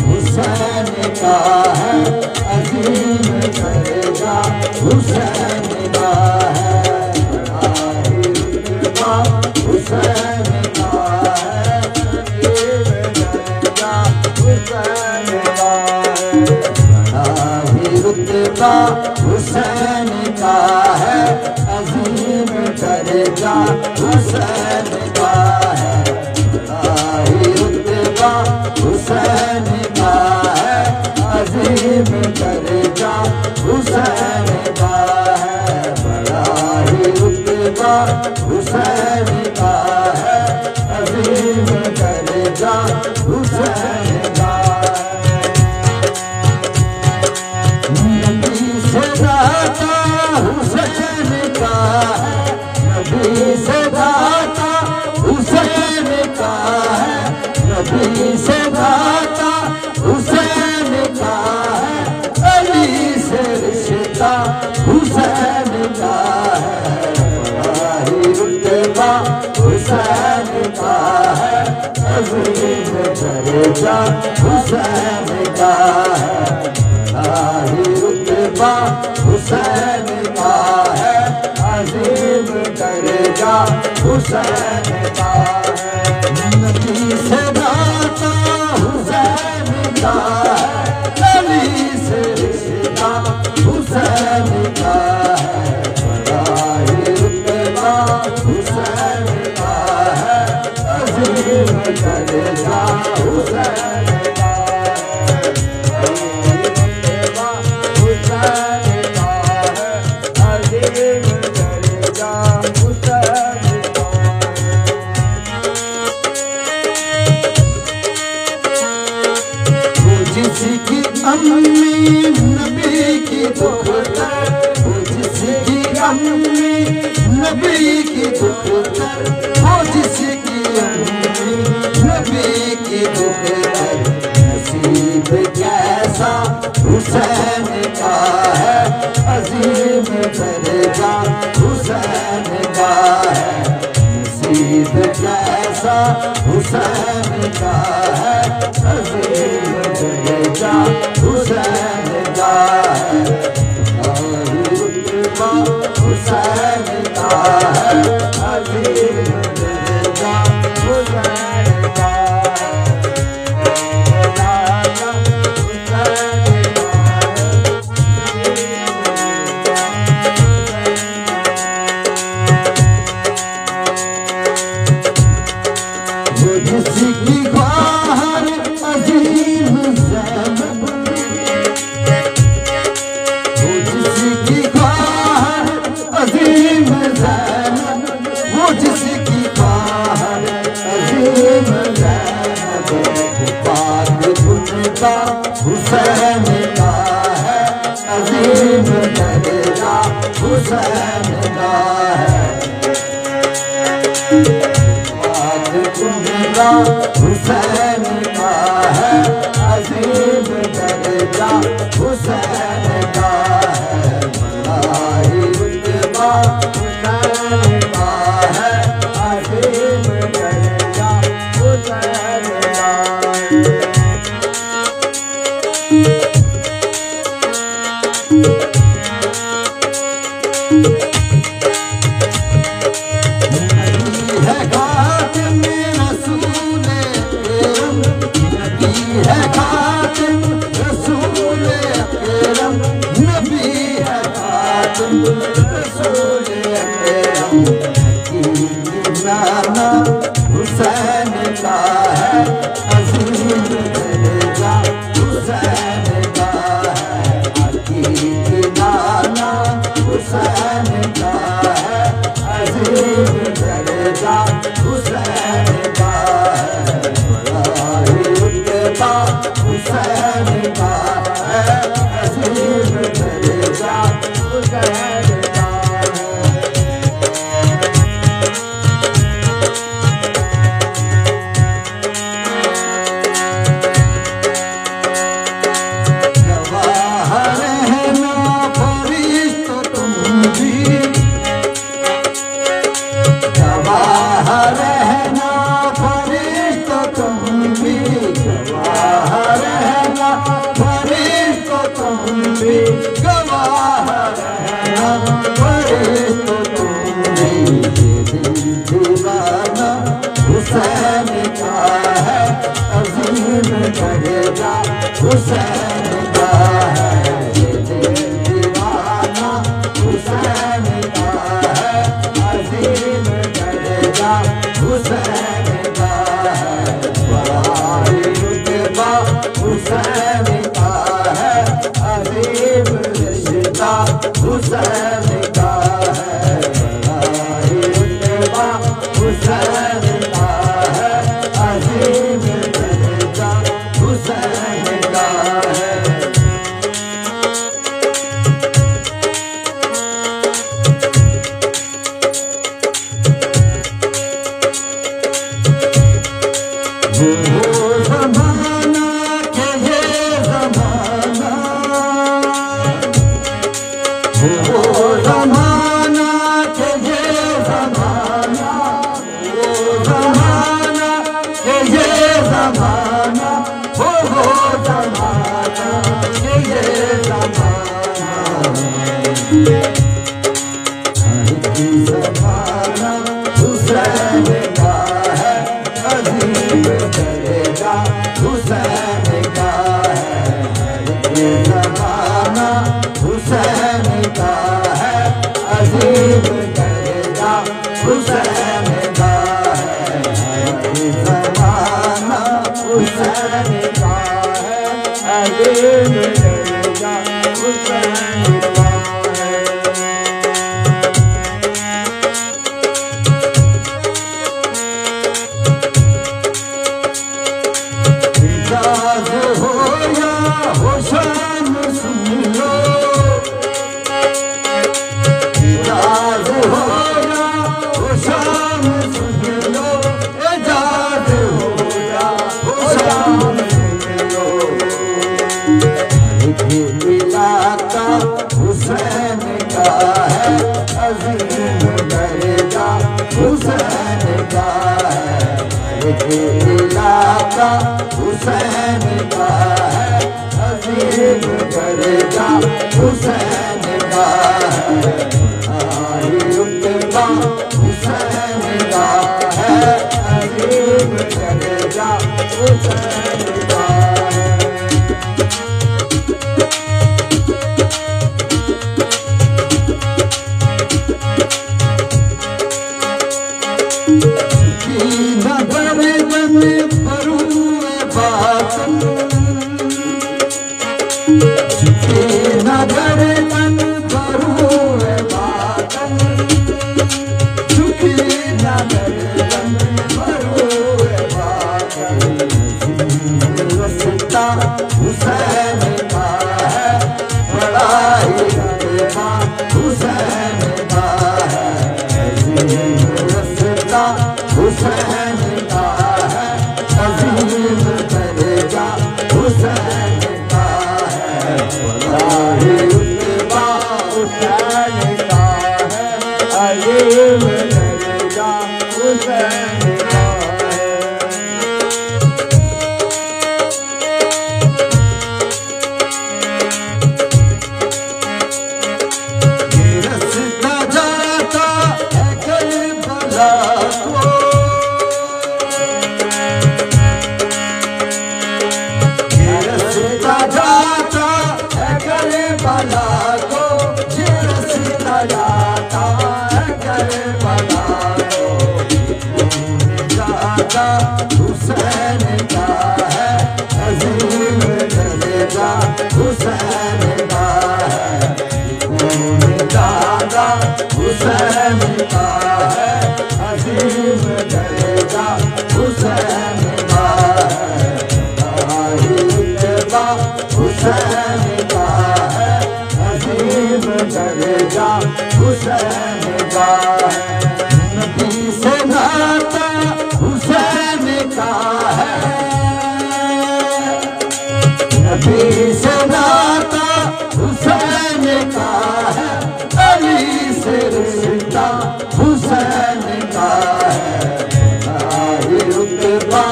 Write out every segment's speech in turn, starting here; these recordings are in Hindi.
हुसैन का है, अजीम दर्जा हुसैन का है, बड़ा ही रुतबा हुसैन का है, अजीम दर्जा हुसैन का है, बड़ा ही रुतबा हुसैन का है, अजीम दर्जा हुसैन का है, बड़ा ही रुतबा हुसैन का है, अजीम दर्जा हुसैन का है, बड़ा ही रुतबा हुसैन का है, अजीम दर्जा हुसैन का है। नबी से दाता हुसैन का है, नबी से दाता हुसैन का है, नबी से दाता हुसैन का है, अली से रिश्ता हुसैन का है, बड़ा ही रुतबा हुसैन का है, अजीम दर्जा हुसैन का है, बड़ा ही रुतबा हुसैन का है, अजीम दर्जा हुसैन का है। नबी से दाता हुसैन का है, अली से रिश्ता हुसैन का है, बड़ा ही रुतबा हुसैन का है, अजीम दर्जा हुसैन का है, रुतबा हुसैन का है, अजीम दर्जा हुसैन का है। जिसकी अम्मी नबी की दुख्तर, वो जिसकी अम्मी नबी की दुख्तर, वो जिसकी अम्मी नबी की दुख्तर, नसीब कैसा हुसैन का है, अजीम दर्जा हुसैन का है, नसीब कैसा हुसैन का है, अजीम दर्जा हुसैन का है, रुतबा हुसैन का है, अजीम दर्जा हुसैन का है, वो जिसकी ख्वाहर अजीम ज़ैनब, वो जिसकी ख्वाहर अजीम ज़ैनब, वो जिसकी ख्वाहर अजीम ज़ैनब, पाक दुनिया हुसैन का है, अजीम दर्जा हुसैन का है, हुसैन का है, अजीम दर्जा हुसैन का है, बड़ा ही रुतबा हुसैन का है, अजीम दर्जा हुसैन का है। नाना हुसैन का है, अजीम दर्जा हुसैन का है, नाना हुसैन का है, अजीम दर्जा हुसैन का है, बड़ा ही रुतबा हुसैन का है, अजीम दर्जा हुसैन का है। रहना फरिश्ता तुम भी, गवाह दर्जा हुसैन का है, ये दिल दीवाना हुसैन का है, अजीम दर्जा हुसैन का है, बड़ा ही रुतबा हुसैन का है, अजीम रिश्ता हुसैन का है, बड़ा ही रुतबा हुसैन का है, अजीम रिश्ता हुसैन का है। वो ज़माना के ये ज़माना, वो ज़माना के ये ज़माना, वो ज़माना के ये ज़माना, वो ज़माना के ये ज़माना, ज़माना हुसैन का है, अजीम दर्जा हुसैन का है, ये ज़माना हुसैन का है, अजीम दर्जा हुसैन का है, ये ज़माना हुसैन का है, अजीम दर्जा हुसैन का है। इजाज़ हो या हो शाम सुन लो, इजाज़ हो या हो शाम सुन लो, इजाज़ हो या हो शाम सुन लो, ये इलाका हुसैन का है, अजीम दर्जा हुसैन का है, ये इलाका हुसैन का है, अजीम दर्जा हुसैन का है, आई रुतबा हुसैन का है, अजीम दर्जा हुसैन का है। नगर में फरूए बातन, नगर में फरूए बातन, झुकी नगर में फरूए बातन, रस्ता हुसैन का है, बड़ा ही रुतबा हुसैन का है, रस्ता हुसैन का है, अजीम दर्जा हुसैन का है, बड़ा ही रुतबा हुसैन का है, अजीम दर्जा हुसैन का है। ये रास्ता जाता है करबला को, ये रास्ता जाता है करबला को, ये रास्ता जाता है करबला को, दादा हुसैन का है, अजीम दर्जा हुसैन का है, दादा हुसैन का है, अजीम दर्जा हुसैन का है, आई रुतबा हुसैन का है, अजीम दर्जा हुसैन का है, नबी से नाता हुसैन का है, नबी से नाता हुसैन का है, अली से रिश्ता हुसैन का है, आई रुतबा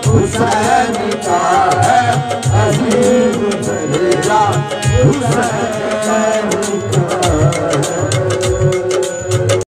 हुसैन का है, अजीम दर्जा हुसैन